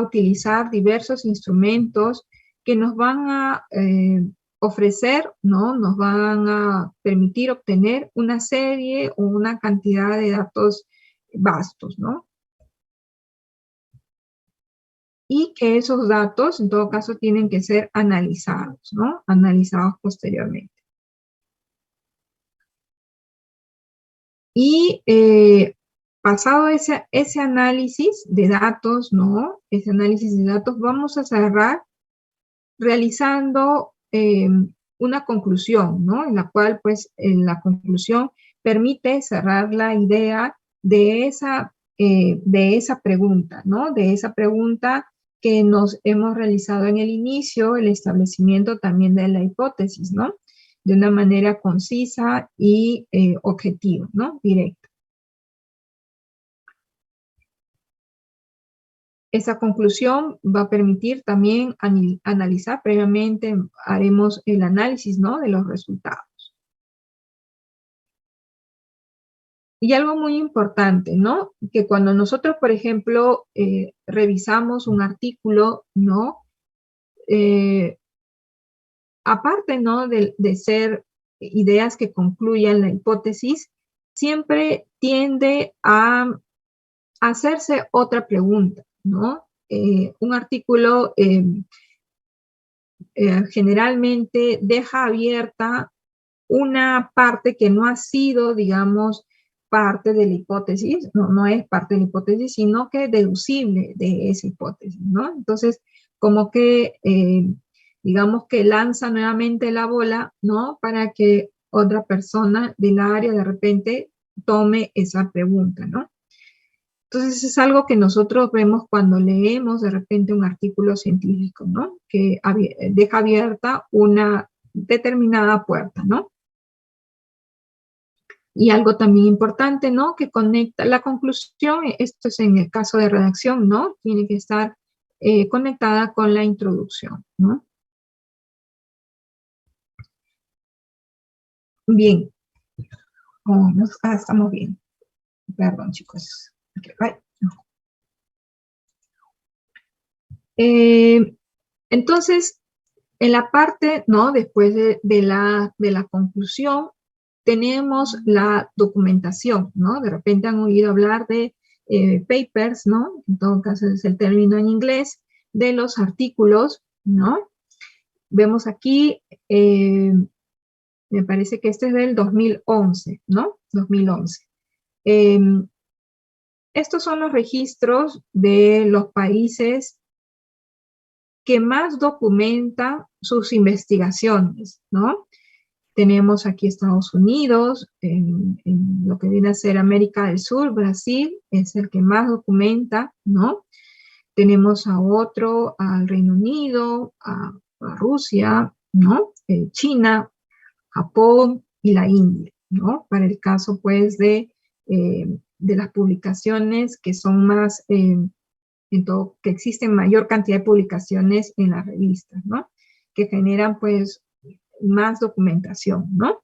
utilizar diversos instrumentos que nos van a ofrecer, ¿no? Nos van a permitir obtener una serie o una cantidad de datos vastos, ¿no? Y que esos datos, en todo caso, tienen que ser analizados, ¿no? Analizados posteriormente. Y pasado ese análisis de datos, ¿no? Ese análisis de datos, vamos a cerrar realizando una conclusión, ¿no? En la cual, pues, la conclusión permite cerrar la idea de esa pregunta, ¿no? De esa pregunta que nos hemos realizado en el inicio, el establecimiento también de la hipótesis, ¿no? De una manera concisa y objetiva, ¿no? Directa. Esa conclusión va a permitir también analizar previamente, haremos el análisis, ¿no? De los resultados. Y algo muy importante, ¿no? Que cuando nosotros, por ejemplo, revisamos un artículo, ¿no? Aparte, ¿no? De ser ideas que concluyan la hipótesis, siempre tiende a hacerse otra pregunta, ¿no? Un artículo generalmente deja abierta una parte que no ha sido, digamos, parte de la hipótesis, no es parte de la hipótesis, sino que es deducible de esa hipótesis, ¿no? Entonces, como que, digamos que lanza nuevamente la bola, ¿no? Para que otra persona del área de repente tome esa pregunta, ¿no? Entonces es algo que nosotros vemos cuando leemos de repente un artículo científico, ¿no? Que deja abierta una determinada puerta, ¿no? Y algo también importante, ¿no? Que conecta la conclusión, esto es en el caso de redacción, ¿no? Tiene que estar conectada con la introducción, ¿no? Bien. Estamos bien. Perdón, chicos. Okay, right. Entonces, en la parte, ¿no? Después de la conclusión, tenemos la documentación, ¿no? De repente han oído hablar de papers, ¿no? En todo caso es el término en inglés, de los artículos, ¿no? Vemos aquí, me parece que este es del 2011, ¿no? 2011. Estos son los registros de los países que más documentan sus investigaciones, ¿no? Tenemos aquí Estados Unidos, en lo que viene a ser América del Sur, Brasil es el que más documenta, ¿no? Tenemos a otro, al Reino Unido, a Rusia, ¿no? China, Japón y la India, ¿no? Para el caso, pues, de las publicaciones que son más, que existen mayor cantidad de publicaciones en las revistas, ¿no? Que generan, pues, más documentación, ¿no?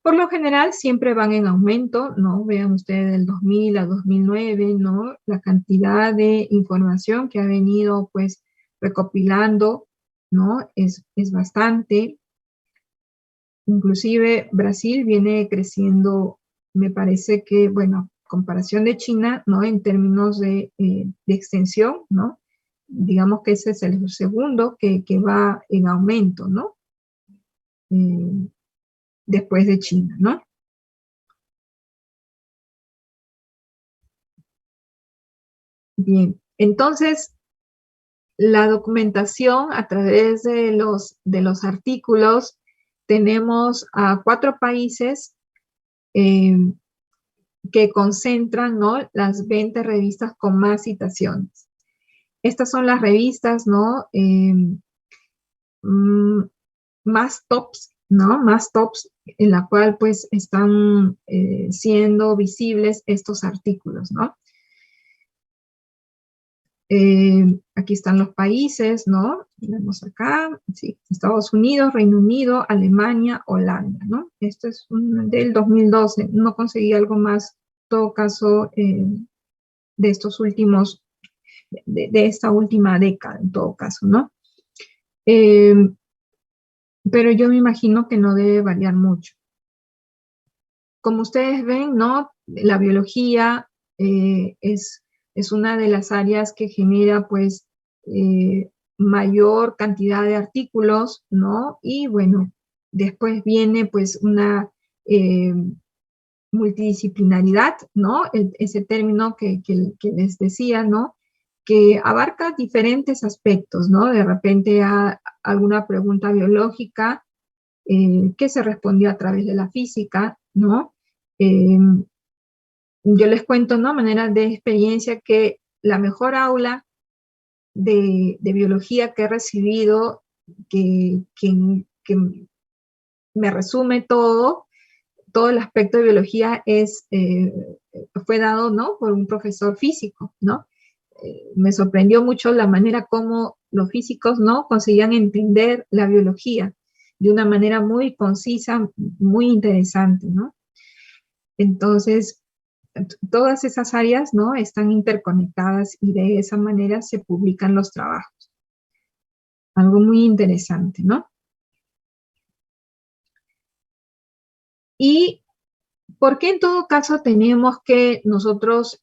Por lo general siempre van en aumento, ¿no? Vean ustedes del 2000 a 2009, ¿no? La cantidad de información que ha venido, pues, recopilando, ¿no? Es bastante. Inclusive Brasil viene creciendo, me parece que, bueno, comparación de China, ¿no? En términos de extensión, ¿no? Digamos que ese es el segundo que va en aumento, ¿no? Después de China, ¿no? Bien, entonces, la documentación a través de los artículos, tenemos a 4 países que concentran, ¿no? Las 20 revistas con más citaciones. Estas son las revistas, ¿no? Más tops, ¿no? Más tops en la cual, pues, están siendo visibles estos artículos, ¿no? Aquí están los países, ¿no? Vemos acá, sí, Estados Unidos, Reino Unido, Alemania, Holanda, ¿no? Esto es del 2012, no conseguí algo más todo caso, de estos últimos, de esta última década, en todo caso, ¿no? Pero yo me imagino que no debe variar mucho. Como ustedes ven, ¿no? La biología es una de las áreas que genera, pues, mayor cantidad de artículos, ¿no? Y bueno, después viene, pues, una multidisciplinaridad, ¿no? Ese término que les decía, ¿no? Que abarca diferentes aspectos, ¿no? De repente alguna pregunta biológica que se respondió a través de la física, ¿no? Eh, yo les cuento, ¿no? Manera de experiencia que la mejor aula de biología que he recibido, que me resume todo el aspecto de biología fue dado, ¿no? Por un profesor físico, ¿no? Me sorprendió mucho la manera como los físicos, ¿no? Conseguían entender la biología de una manera muy concisa, muy interesante, ¿no? Entonces, todas esas áreas, ¿no? Están interconectadas y de esa manera se publican los trabajos. Algo muy interesante, ¿no? Y ¿por qué en todo caso tenemos que nosotros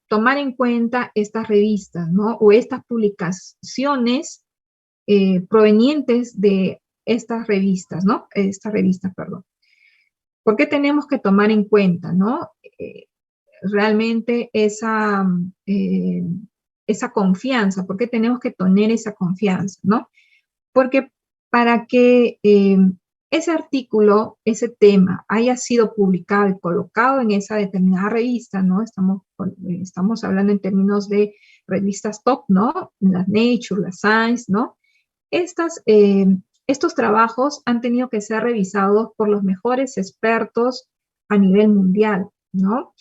tomar en cuenta estas revistas, ¿no? O estas publicaciones provenientes de estas revistas, ¿no? Estas revistas, perdón. ¿Por qué tenemos que tomar en cuenta, ¿no? Realmente esa confianza, ¿por qué tenemos que tener esa confianza, ¿no? Porque para que ese artículo, ese tema, haya sido publicado y colocado en esa determinada revista, ¿no? Estamos hablando en términos de revistas top, ¿no? La Nature, la Science, ¿no? Estos trabajos han tenido que ser revisados por los mejores expertos a nivel mundial, ¿no?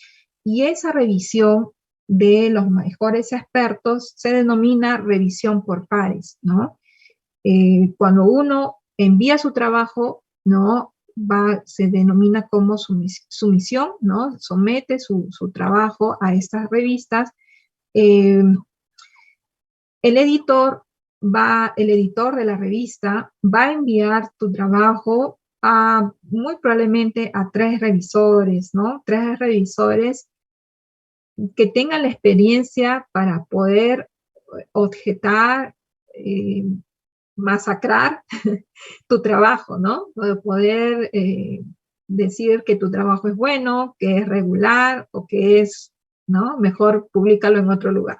Y esa revisión de los mejores expertos se denomina revisión por pares, ¿no? Cuando uno envía su trabajo, ¿no? Se denomina como sumisión, ¿no? Somete su trabajo a estas revistas. El editor de la revista va a enviar tu trabajo muy probablemente a 3 revisores, ¿no? 3 revisores que tengan la experiencia para poder objetar, masacrar tu trabajo, ¿no? Poder decir que tu trabajo es bueno, que es regular o que es, ¿no? Mejor públicalo en otro lugar.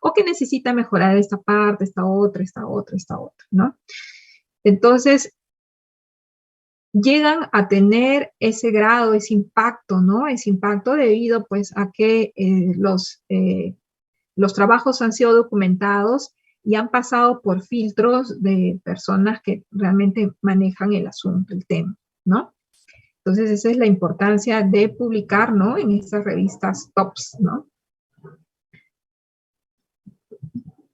O que necesita mejorar esta parte, esta otra, ¿no? Entonces, llegan a tener ese grado, ese impacto, ¿no? Ese impacto debido, pues, a que los trabajos han sido documentados y han pasado por filtros de personas que realmente manejan el asunto, el tema, ¿no? Entonces, esa es la importancia de publicar, ¿no? En estas revistas tops, ¿no?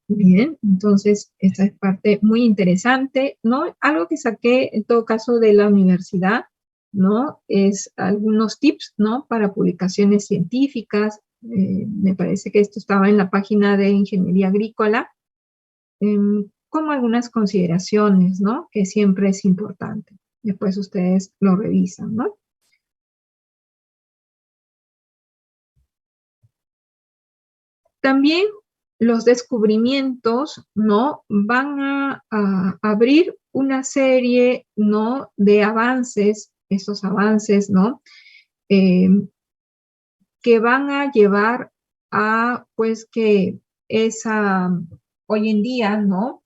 Bien, entonces esta es parte muy interesante, ¿no? Algo que saqué en todo caso de la universidad, ¿no? Es algunos tips, ¿no? Para publicaciones científicas. Me parece que esto estaba en la página de Ingeniería Agrícola, como algunas consideraciones, ¿no? Que siempre es importante. Después ustedes lo revisan, ¿no? También los descubrimientos, ¿no? Van a abrir una serie, ¿no? De avances, esos avances, ¿no? Que van a llevar a, pues, que hoy en día, ¿no?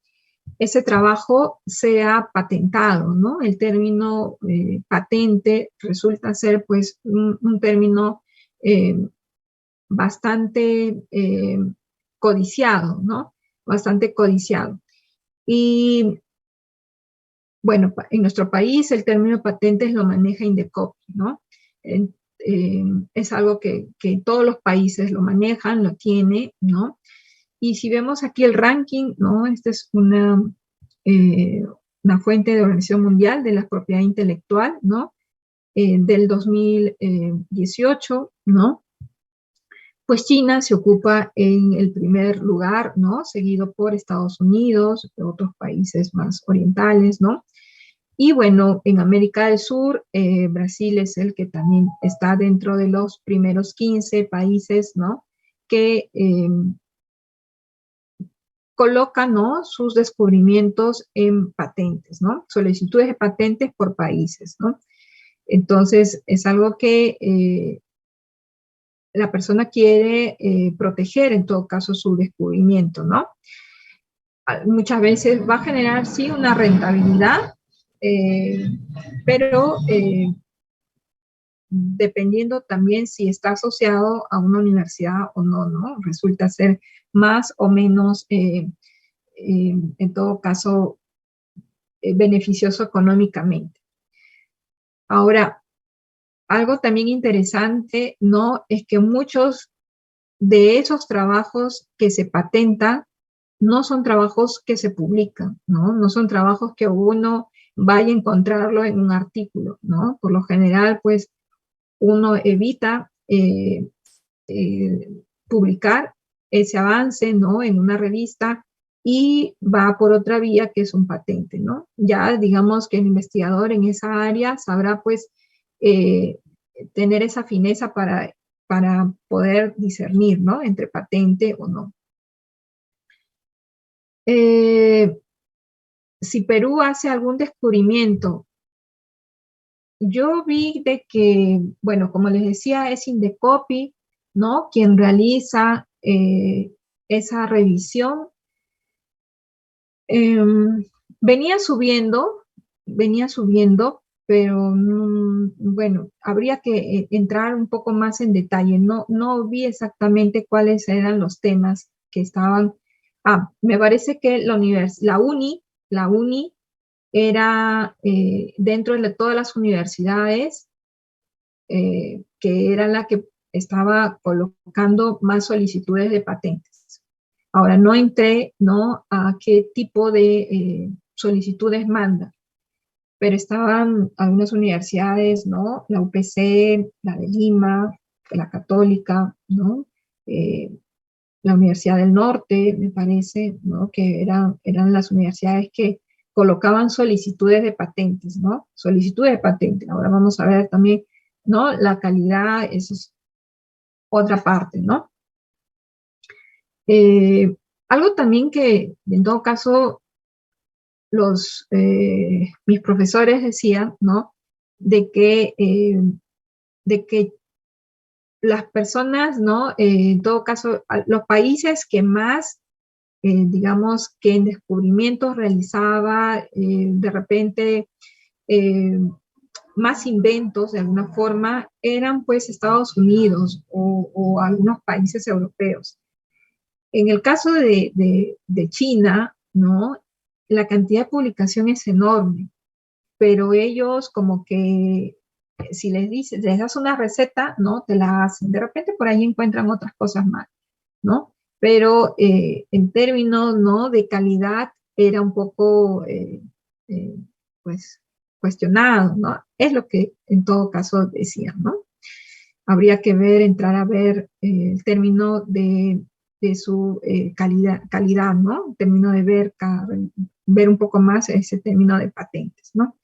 Ese trabajo sea patentado, ¿no? El término patente resulta ser, pues, un término bastante codiciado, ¿no? Bastante codiciado. Y bueno, en nuestro país el término patentes lo maneja Indecopi, ¿no? Es algo que todos los países lo manejan, lo tiene, ¿no? Y si vemos aquí el ranking, ¿no? Esta es una fuente de Organización Mundial de la Propiedad Intelectual, ¿no? Del 2018, ¿no? Pues China se ocupa en el primer lugar, ¿no? Seguido por Estados Unidos, otros países más orientales, ¿no? Y bueno, en América del Sur, Brasil es el que también está dentro de los primeros 15 países, ¿no? Que colocan, ¿no? Sus descubrimientos en patentes, ¿no? Solicitudes de patentes por países, ¿no? Entonces, es algo que la persona quiere proteger, en todo caso, su descubrimiento, ¿no? Muchas veces va a generar, sí, una rentabilidad, eh, pero dependiendo también si está asociado a una universidad o no, ¿no? Resulta ser más o menos, en todo caso, beneficioso económicamente. Ahora, algo también interesante, ¿no? Es que muchos de esos trabajos que se patentan no son trabajos que se publican, ¿no? No son trabajos que uno vaya a encontrarlo en un artículo, ¿no? Por lo general, pues, uno evita publicar ese avance, ¿no? En una revista y va por otra vía que es un patente, ¿no? Ya digamos que el investigador en esa área sabrá, pues, eh, tener esa fineza para poder discernir, ¿no? Entre patente o no. Si Perú hace algún descubrimiento, yo vi de que, bueno, como les decía, es Indecopi, ¿no? Quien realiza esa revisión. Em, venía subiendo, venía subiendo, pero bueno, habría que entrar un poco más en detalle. No vi exactamente cuáles eran los temas que estaban. Ah, me parece que la uni era dentro de todas las universidades, que era la que estaba colocando más solicitudes de patentes. Ahora, no entré, ¿no? A qué tipo de solicitudes manda, pero estaban algunas universidades, ¿no? La UPC, la de Lima, la Católica, ¿no? Eh, la Universidad del Norte, me parece, ¿no? Que eran las universidades que colocaban solicitudes de patentes, ¿no? Solicitudes de patentes. Ahora vamos a ver también, ¿no? La calidad, eso es otra parte, ¿no? Eh, algo también que, en todo caso, mis profesores decían, ¿no? De que las personas, ¿no? En todo caso, los países que más, digamos, que en descubrimientos realizaba, de repente, eh, más inventos de alguna forma, eran pues Estados Unidos o algunos países europeos. En el caso de China, ¿no? La cantidad de publicación es enorme, pero ellos como que si les dices, les das una receta, ¿no? Te la hacen. De repente por ahí encuentran otras cosas más, ¿no? Pero en términos, ¿no? De calidad era un poco, eh, pues, cuestionado, ¿no? Es lo que en todo caso decían, ¿no? Habría que ver, entrar a ver el término de su calidad, ¿no? Término de ver un poco más ese término de patentes, ¿no?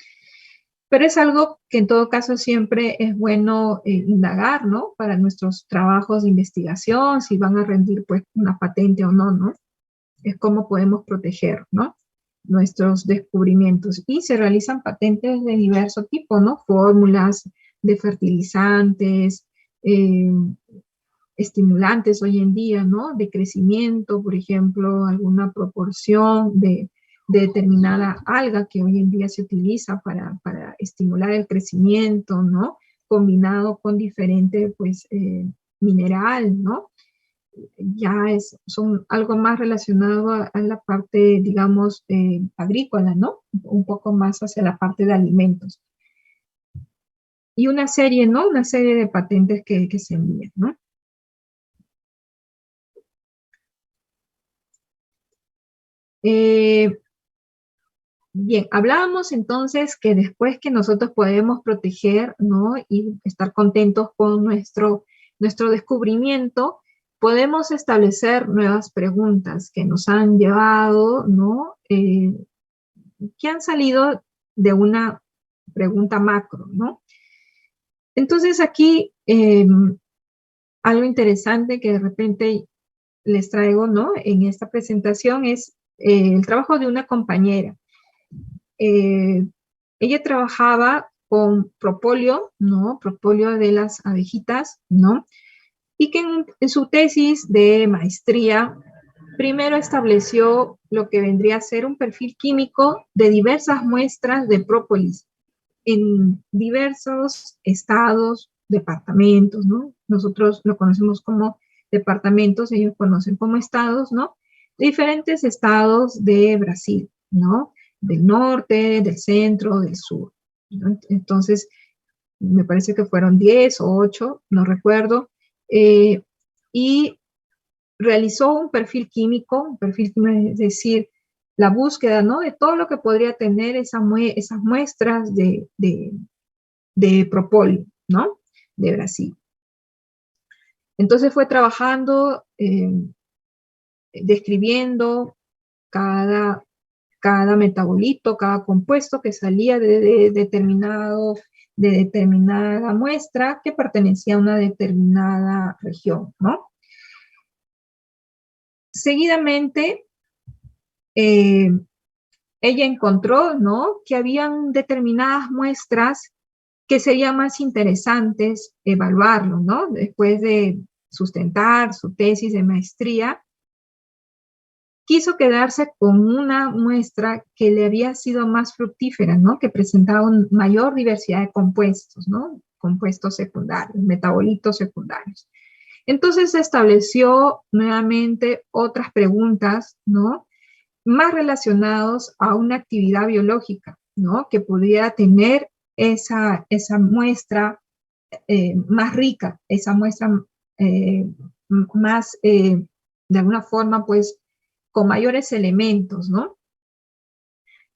Pero es algo que en todo caso siempre es bueno indagar, ¿no? Para nuestros trabajos de investigación, si van a rendir pues una patente o no, ¿no? Es cómo podemos proteger, ¿no? Nuestros descubrimientos. Y se realizan patentes de diverso tipo, ¿no? Fórmulas de fertilizantes, eh, estimulantes hoy en día, ¿no? De crecimiento, por ejemplo, alguna proporción de determinada alga que hoy en día se utiliza para estimular el crecimiento, ¿no? Combinado con diferente, pues, mineral, ¿no? Ya son algo más relacionado a la parte, digamos, agrícola, ¿no? Un poco más hacia la parte de alimentos. Y una serie, ¿no? Una serie de patentes que se envían, ¿no? Eh, Bien, hablábamos entonces que después que nosotros podemos proteger, ¿no? Y estar contentos con nuestro descubrimiento, podemos establecer nuevas preguntas que nos han llevado, ¿no? Que han salido de una pregunta macro, ¿no? Entonces aquí algo interesante que de repente les traigo, ¿no? En esta presentación es el trabajo de una compañera. Ella trabajaba con propóleo, ¿no? Propóleo de las abejitas, ¿no? Y que en su tesis de maestría primero estableció lo que vendría a ser un perfil químico de diversas muestras de própolis en diversos estados, departamentos, ¿no? Nosotros lo conocemos como departamentos, ellos conocen como estados, ¿no? Diferentes estados de Brasil, ¿no? Del norte, del centro, del sur, ¿no? Entonces, me parece que fueron 10 o 8, no recuerdo, y realizó un perfil químico, es decir, la búsqueda, ¿no? De todo lo que podría tener esas muestras de propóleo, ¿no? De Brasil. Entonces fue trabajando, describiendo cada metabolito, cada compuesto que salía de determinada muestra que pertenecía a una determinada región, ¿no? Seguidamente, ella encontró, ¿no? Que habían determinadas muestras que serían más interesantes evaluarlo, ¿no? Después de sustentar su tesis de maestría, quiso quedarse con una muestra que le había sido más fructífera, ¿no? Que presentaba una mayor diversidad de compuestos, ¿no? Compuestos secundarios, metabolitos secundarios. Entonces se estableció nuevamente otras preguntas, ¿no? Más relacionados a una actividad biológica, ¿no? Que pudiera tener esa muestra más rica, esa muestra más, de alguna forma, pues, con mayores elementos, ¿no?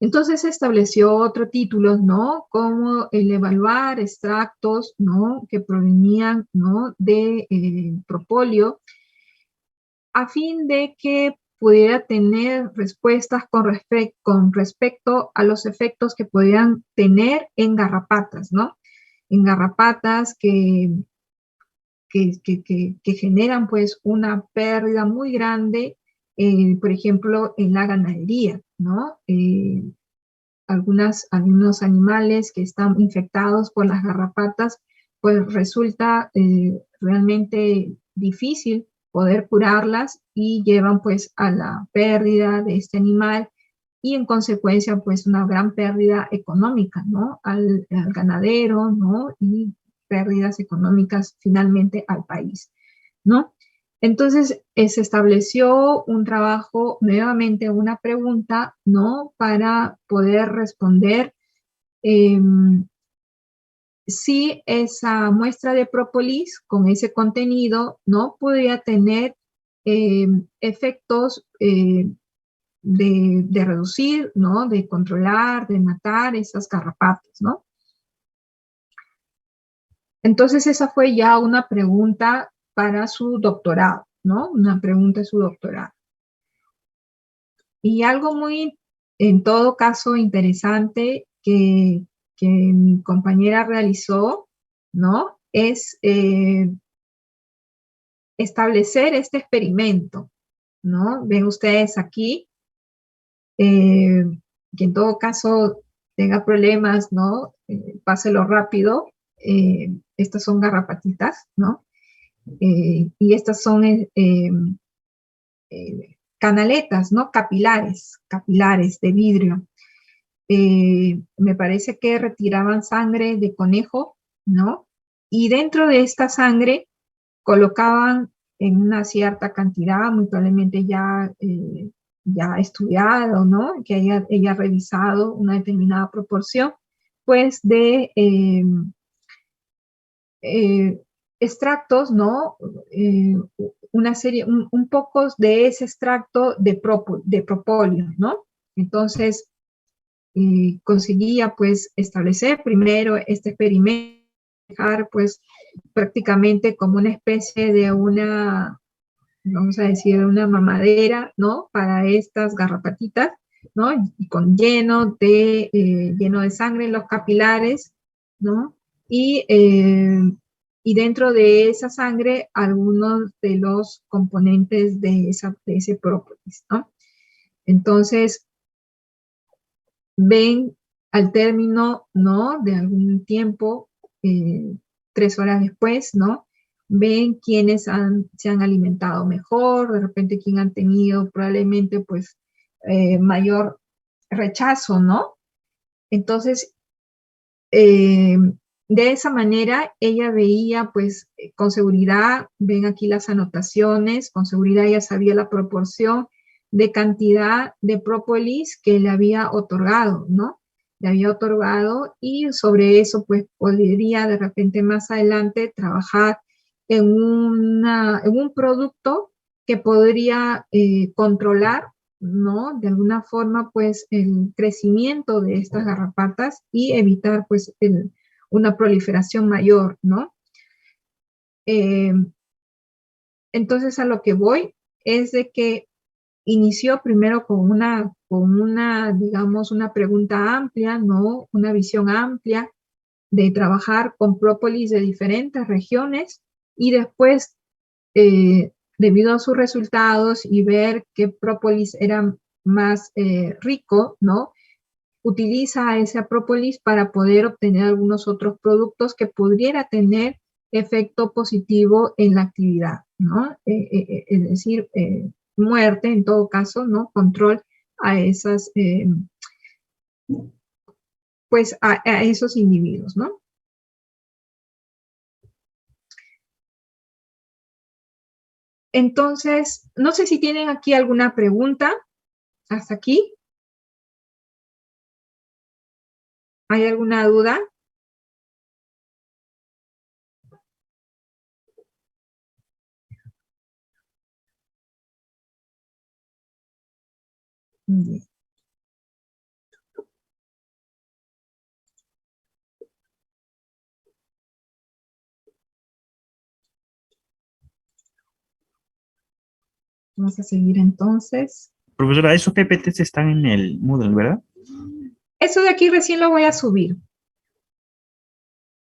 Entonces se estableció otro título, ¿no? Como el evaluar extractos, ¿no? Que provenían, ¿no? De propóleo, a fin de que pudiera tener respuestas con respecto a los efectos que podían tener en garrapatas, ¿no? En garrapatas que generan pues una pérdida muy grande, por ejemplo, en la ganadería, ¿no? Algunos animales que están infectados por las garrapatas, pues resulta realmente difícil poder curarlas y llevan pues a la pérdida de este animal y en consecuencia pues una gran pérdida económica, ¿no? Al ganadero, ¿no? Y pérdidas económicas finalmente al país, ¿no? Entonces se estableció un trabajo, nuevamente una pregunta, ¿no? Para poder responder si esa muestra de própolis con ese contenido, ¿no? Podría tener efectos de reducir, ¿no? De controlar, de matar esas garrapatas, ¿no? Entonces esa fue ya una pregunta para su doctorado, ¿no? Una pregunta de su doctorado. Y algo muy, en todo caso, interesante que mi compañera realizó, ¿no? Es establecer este experimento, ¿no? Ven ustedes aquí, que en todo caso tenga problemas, ¿no? Páselo rápido. Estas son garrapatitas, ¿no? Y estas son canaletas, ¿no? Capilares de vidrio. Me parece que retiraban sangre de conejo, ¿no? Y dentro de esta sangre colocaban en una cierta cantidad, muy probablemente ya estudiado, ¿no? Que ella revisado una determinada proporción, pues de extractos, ¿no? Una serie, un poco de ese extracto de propóleo, ¿no? Entonces, conseguía pues establecer primero este experimento, pues prácticamente como una especie de una vamos a decir, una mamadera, ¿no? Para estas garrapatitas, ¿no? Y con lleno de sangre en los capilares, ¿no? Y dentro de esa sangre, algunos de los componentes de ese própolis, ¿no? Entonces, ven al término, ¿no? De algún tiempo, 3 horas después, ¿no? Ven quiénes se han alimentado mejor, de repente quién han tenido probablemente, pues, mayor rechazo, ¿no? Entonces, de esa manera, ella veía, pues, con seguridad, ven aquí las anotaciones, con seguridad ella sabía la proporción de cantidad de própolis que le había otorgado, ¿no? Le había otorgado y sobre eso, pues, podría de repente más adelante trabajar en un producto que podría controlar, ¿no? De alguna forma, pues, el crecimiento de estas garrapatas y evitar, pues, una proliferación mayor, ¿no? Eh, entonces, a lo que voy es de que inició primero digamos, una pregunta amplia, ¿no? Una visión amplia de trabajar con própolis de diferentes regiones y después, debido a sus resultados y ver qué própolis era más rico, ¿no? Utiliza ese própolis para poder obtener algunos otros productos que pudiera tener efecto positivo en la actividad, ¿no? Es decir, muerte en todo caso, ¿no? Control a esas, pues a esos individuos, ¿no? Entonces, no sé si tienen aquí alguna pregunta hasta aquí. ¿Hay alguna duda? Bien. Vamos a seguir entonces. Profesora, esos PPTs están en el Moodle, ¿verdad? Eso de aquí recién lo voy a subir.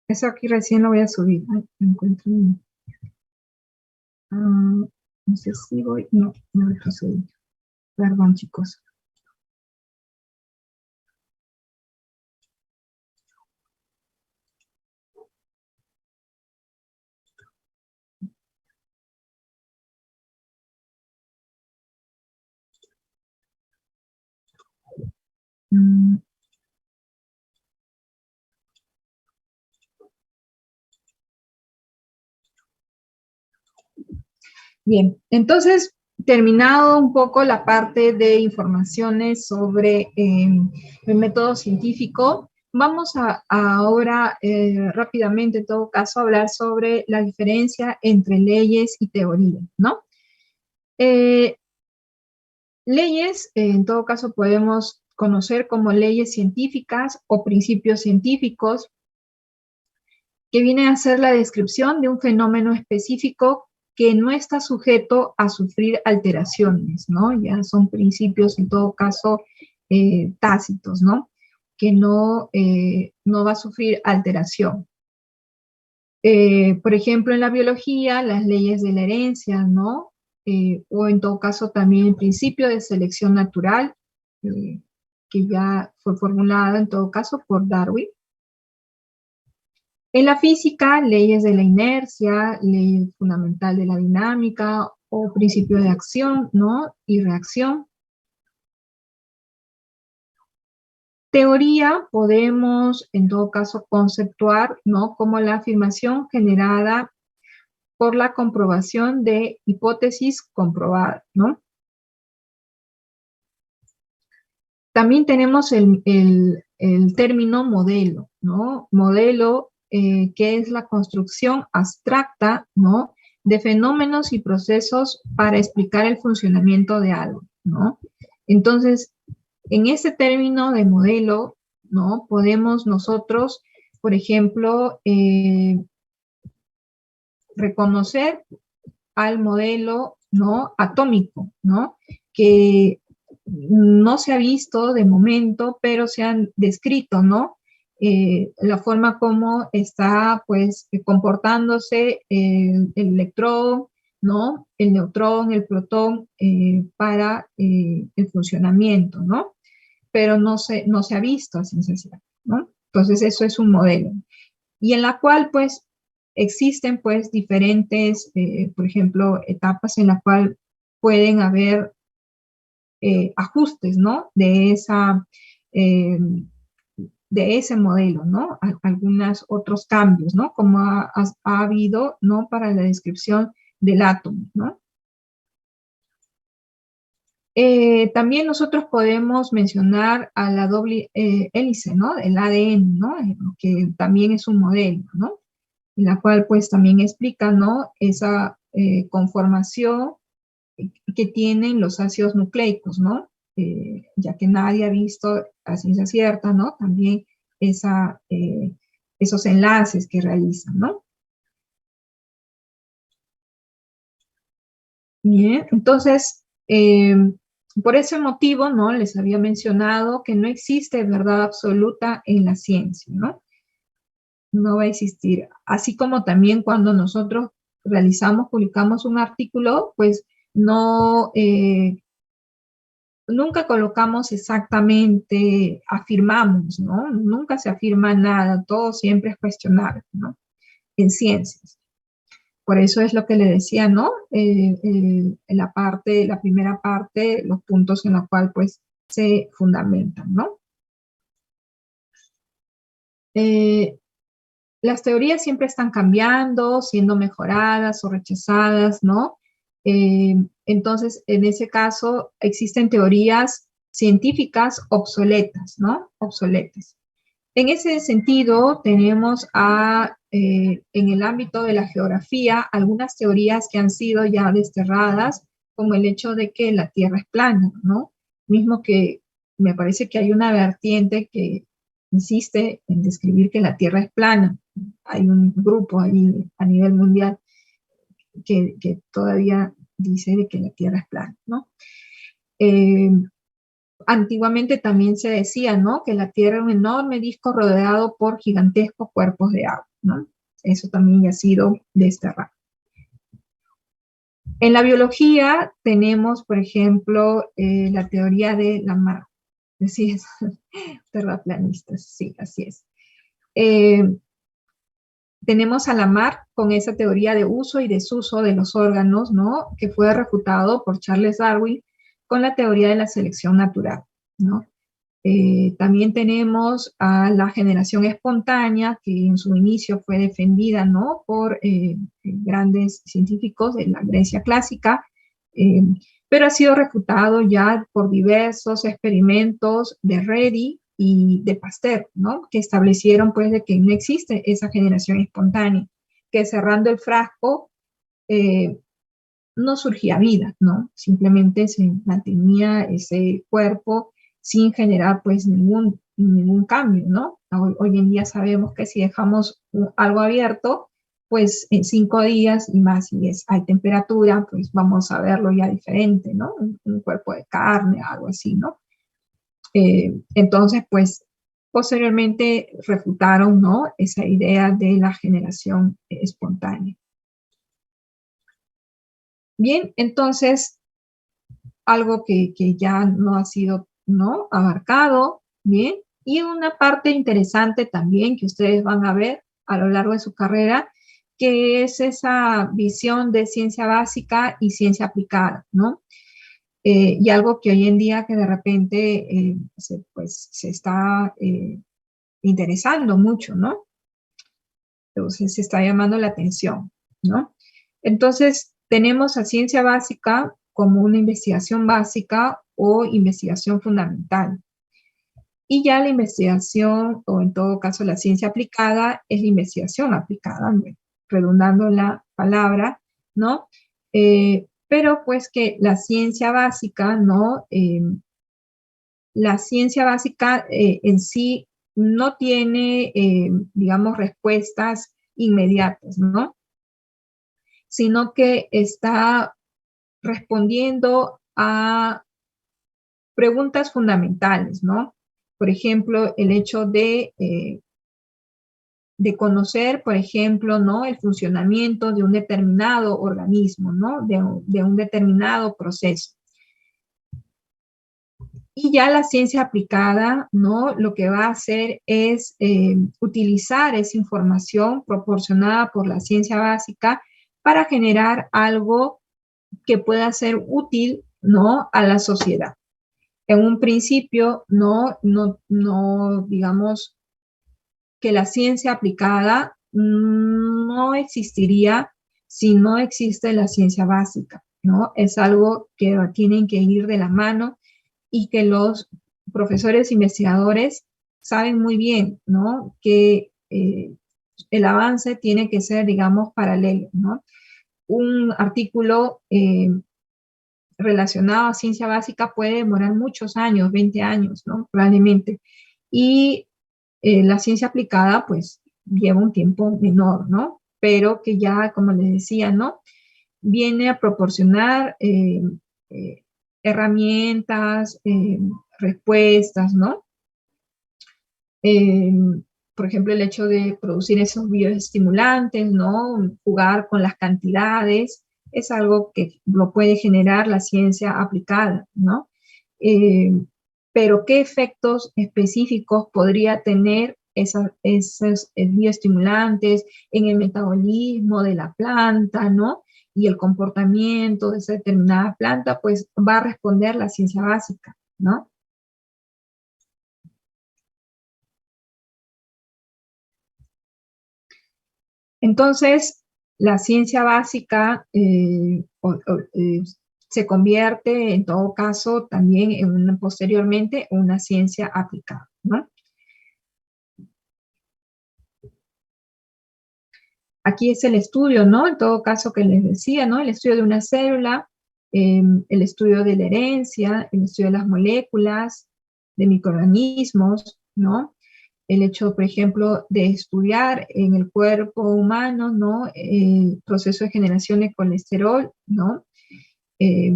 Eso aquí recién lo voy a subir. Ay, me encuentro. No sé si voy. No, no dejo subir. Perdón, chicos. Mm, Bien, entonces, terminado un poco la parte de informaciones sobre el método científico, vamos a ahora rápidamente, en todo caso, hablar sobre la diferencia entre leyes y teoría, ¿no? Eh, Leyes, en todo caso, podemos conocer como leyes científicas o principios científicos, que viene a ser la descripción de un fenómeno específico que no está sujeto a sufrir alteraciones, ¿no? Ya son principios, en todo caso, tácitos, ¿no? Que no va a sufrir alteración. Por ejemplo, en la biología, las leyes de la herencia, ¿no? O en todo caso también el principio de selección natural, que ya fue formulado en todo caso por Darwin. En la física, leyes de la inercia, ley fundamental de la dinámica o principio de acción, ¿no? Y reacción. Teoría podemos, en todo caso, conceptuar, ¿no? Como la afirmación generada por la comprobación de hipótesis comprobadas, ¿no? También tenemos el término modelo, ¿no? Modelo, que es la construcción abstracta, ¿no? De fenómenos y procesos para explicar el funcionamiento de algo, ¿no? Entonces, en este término de modelo, ¿no? Podemos nosotros, por ejemplo, reconocer al modelo, ¿no?, atómico, ¿no?, que no se ha visto de momento, pero se han descrito, ¿no?, la forma como está, pues, comportándose el electrón, ¿no?, el neutrón, el protón, para el funcionamiento, ¿no? Pero no se ha visto a ciencia cierta, ¿no? Entonces, eso es un modelo. Y en la cual, pues, existen, pues, diferentes, por ejemplo, etapas en la cual pueden haber ajustes, ¿no?, eh, de ese modelo, ¿no? Algunos otros cambios, ¿no? Como ha habido, ¿no?, para la descripción del átomo, ¿no? También nosotros podemos mencionar a la doble hélice, ¿no?, el ADN, ¿no?, que también es un modelo, ¿no?, en la cual pues también explica, ¿no?, esa conformación que tienen los ácidos nucleicos, ¿no? Ya que nadie ha visto a ciencia cierta, ¿no?, también esos enlaces que realizan, ¿no? Bien, entonces, por ese motivo, ¿no?, les había mencionado que no existe verdad absoluta en la ciencia, ¿no? No va a existir. Así como también cuando nosotros publicamos un artículo, pues no, nunca colocamos exactamente, afirmamos, ¿no? Nunca se afirma nada, todo siempre es cuestionable, ¿no?, en ciencias. Por eso es lo que le decía, ¿no? En la primera parte, los puntos en los cuales pues se fundamentan, ¿no? Eh, las teorías siempre están cambiando, siendo mejoradas o rechazadas, ¿no? Entonces, en ese caso, existen teorías científicas obsoletas, ¿no? Obsoletas. En ese sentido, tenemos en el ámbito de la geografía algunas teorías que han sido ya desterradas, como el hecho de que la Tierra es plana, ¿no? Mismo que me parece que hay una vertiente que insiste en describir que la Tierra es plana. Hay un grupo ahí a nivel mundial que todavía dice de que la Tierra es plana, ¿no? Eh, Antiguamente también se decía, ¿no?, que la Tierra era un enorme disco rodeado por gigantescos cuerpos de agua, ¿no? Eso también ya ha sido desterrado. En la biología tenemos, por ejemplo, la teoría de Lamarck. Así es, terraplanistas, sí, así es. Tenemos a Lamarck con esa teoría de uso y desuso de los órganos, ¿no?, que fue refutado por Charles Darwin con la teoría de la selección natural, ¿no? También tenemos a la generación espontánea, que en su inicio fue defendida, ¿no?, por grandes científicos de la Grecia clásica, pero ha sido refutado ya por diversos experimentos de Redi y de Pasteur, ¿no?, que establecieron pues de que no existe esa generación espontánea, que cerrando el frasco no surgía vida, ¿no? Simplemente se mantenía ese cuerpo sin generar pues ningún cambio, ¿no? Hoy en día sabemos que si dejamos algo abierto, pues en 5 días y más, si hay temperatura, pues vamos a verlo ya diferente, ¿no? Un cuerpo de carne, algo así, ¿no? Entonces, pues, posteriormente refutaron, ¿no?, esa idea de la generación espontánea. Bien, entonces, algo que ya no ha sido, ¿no?, abarcado, bien, y una parte interesante también que ustedes van a ver a lo largo de su carrera, que es esa visión de ciencia básica y ciencia aplicada, ¿no? Y algo que hoy en día que de repente se está interesando mucho, ¿no? Entonces se está llamando la atención, ¿no? Entonces tenemos a ciencia básica como una investigación básica o investigación fundamental. Y ya la investigación, o en todo caso la ciencia aplicada, es la investigación aplicada, redundando en la palabra, ¿no? Pero pues que la ciencia básica, ¿no? La ciencia básica en sí no tiene, digamos, respuestas inmediatas, ¿no? sino que está respondiendo a preguntas fundamentales, ¿no? Por ejemplo, el hecho de conocer, por ejemplo, ¿no? El funcionamiento de un determinado organismo, ¿no? De un determinado proceso. Y ya la ciencia aplicada, ¿no? Lo que va a hacer es utilizar esa información proporcionada por la ciencia básica para generar algo que pueda ser útil, ¿no? A la sociedad. En un principio, no digamos que la ciencia aplicada no existiría si no existe la ciencia básica, ¿no? Es algo que tienen que ir de la mano y que los profesores investigadores saben muy bien, ¿no? Que el avance tiene que ser, digamos, paralelo, ¿no? Un artículo relacionado a ciencia básica puede demorar muchos años, 20 años, ¿no? Probablemente. Y la ciencia aplicada, pues, lleva un tiempo menor, ¿no? Pero que ya, como les decía, ¿no? Viene a proporcionar herramientas, respuestas, ¿no? Eh, por ejemplo, el hecho de producir esos bioestimulantes, ¿no? Jugar con las cantidades, es algo que lo puede generar la ciencia aplicada, ¿no? Eh, pero ¿qué efectos específicos podría tener esos bioestimulantes en el metabolismo de la planta, ¿no? Y el comportamiento de esa determinada planta, pues va a responder la ciencia básica, ¿no? Entonces, la ciencia básica se convierte, en todo caso, también posteriormente en una ciencia aplicada, ¿no? Aquí es el estudio, ¿no? En todo caso que les decía, ¿no? El estudio de una célula, el estudio de la herencia, el estudio de las moléculas, de microorganismos, ¿no? El hecho, por ejemplo, de estudiar en el cuerpo humano, ¿no? El proceso de generación de colesterol, ¿no? Eh,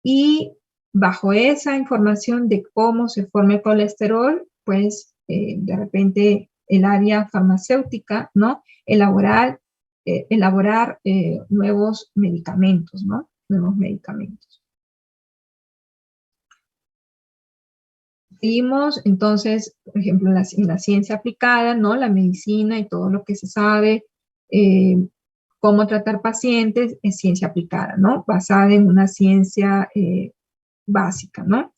y bajo esa información de cómo se forma el colesterol, pues de repente el área farmacéutica, ¿no? Elaborar nuevos medicamentos, ¿no? Nuevos medicamentos. Seguimos, entonces, por ejemplo, en la ciencia aplicada, ¿no? La medicina y todo lo que se sabe, cómo tratar pacientes, es ciencia aplicada, ¿no? Basada en una ciencia básica, ¿no?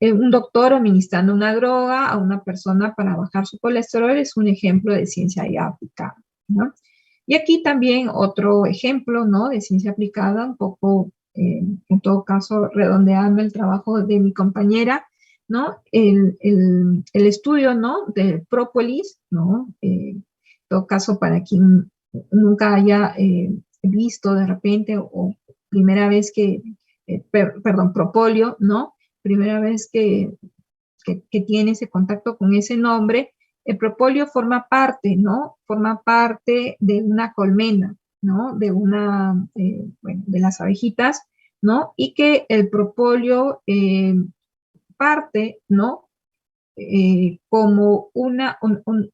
Un doctor administrando una droga a una persona para bajar su colesterol es un ejemplo de ciencia ya aplicada, ¿no? Y aquí también otro ejemplo, ¿no? De ciencia aplicada, un poco, en todo caso, redondeando el trabajo de mi compañera, ¿no? El estudio, ¿no? Del própolis, ¿no? En todo caso, para quien nunca haya visto de repente o primera vez que, perdón, propóleo, ¿no? Primera vez que tiene ese contacto con ese nombre, el propóleo forma parte, ¿no? Forma parte de una colmena, ¿no? De bueno, de las abejitas, ¿no? Y que el propóleo parte, ¿no? Como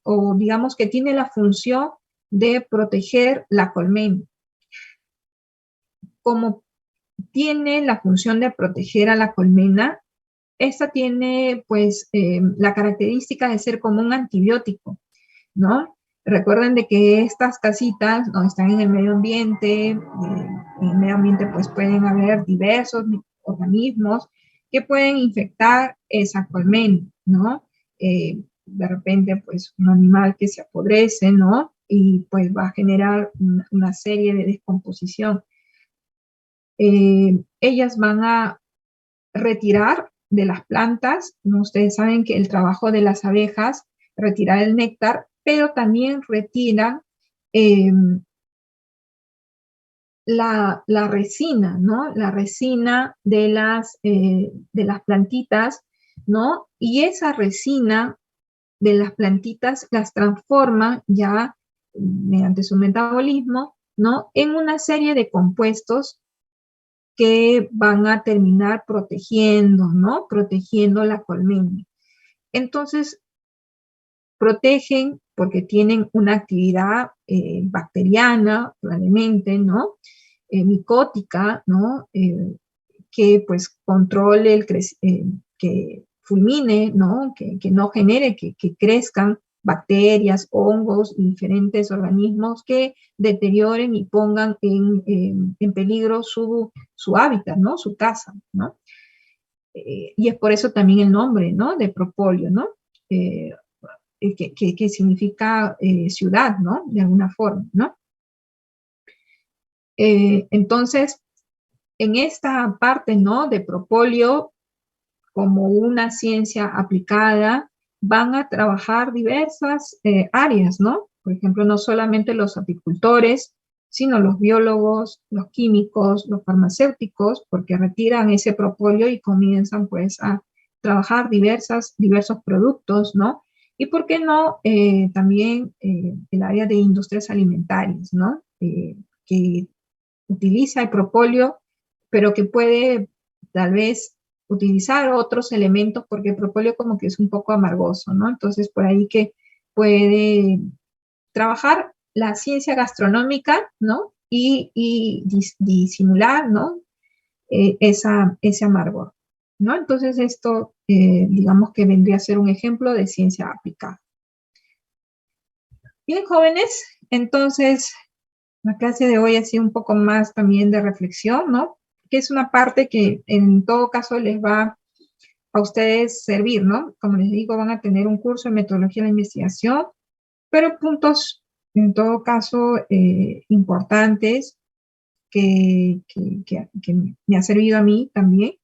o digamos que tiene la función de proteger la colmena. Como tiene la función de proteger a la colmena, esta tiene pues la característica de ser como un antibiótico, ¿no? Recuerden de que estas casitas no están en el medio ambiente, en el medio ambiente pues pueden haber diversos organismos que pueden infectar esa colmena, ¿no? De repente pues un animal que se apodrece, ¿no? Y pues va a generar una serie de descomposición. Ellas van a retirar de las plantas, ¿no? Ustedes saben que el trabajo de las abejas, retirar el néctar, pero también retiran eh, la resina, ¿no? La resina de las plantitas, ¿no? Y esa resina de las plantitas las transforma ya mediante su metabolismo, ¿no? En una serie de compuestos que van a terminar protegiendo, ¿no? Protegiendo la colmena. Entonces, protegen porque tienen una actividad bacteriana, probablemente, ¿no? Micótica, ¿no? Que pues controle que fulmine, ¿no? Que no genere, que crezcan bacterias, hongos, diferentes organismos que deterioren y pongan en peligro su hábitat, ¿no? Su casa, ¿no? Y es por eso también el nombre, ¿no? De propóleo, ¿no? Que significa ciudad, ¿no? De alguna forma, ¿no? Entonces, en esta parte, ¿no? De propóleo, como una ciencia aplicada, van a trabajar diversas áreas, ¿no? Por ejemplo, no solamente los apicultores, sino los biólogos, los químicos, los farmacéuticos, porque retiran ese propóleo y comienzan pues a trabajar diversos productos, ¿no? Y por qué no también el área de industrias alimentarias, ¿no? Que utiliza el propóleo, pero que puede tal vez utilizar otros elementos porque el propóleo como que es un poco amargoso, ¿no? Entonces por ahí que puede trabajar la ciencia gastronómica, ¿no? Y disimular, ¿no? Ese amargor, ¿no? Entonces esto, digamos que vendría a ser un ejemplo de ciencia aplicada. Bien, jóvenes, entonces la clase de hoy ha sido un poco más también de reflexión, ¿no? Que es una parte que en todo caso les va a ustedes servir, ¿no? Como les digo, van a tener un curso de metodología de la investigación, pero puntos en todo caso importantes que me ha servido a mí también,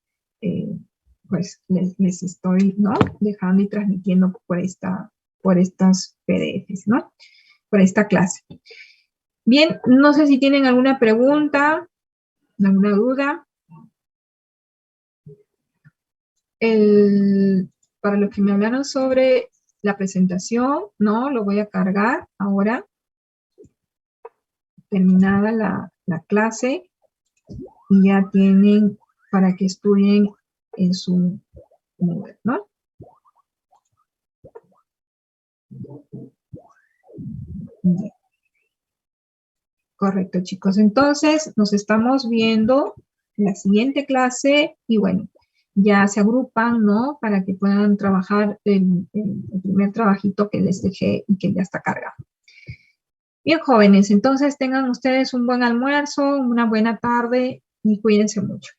pues les estoy, ¿no? Dejando y transmitiendo por estas PDFs, ¿no? Por esta clase. Bien, no sé si tienen alguna pregunta, alguna duda. Para los que me hablaron sobre la presentación, ¿no? Lo voy a cargar ahora, terminada la clase, y ya tienen para que estudien en su Moodle, ¿no? Bien. Correcto, chicos. Entonces, nos estamos viendo en la siguiente clase y bueno, ya se agrupan, ¿no? Para que puedan trabajar el primer trabajito que les dejé y que ya está cargado. Bien, jóvenes, entonces tengan ustedes un buen almuerzo, una buena tarde y cuídense mucho.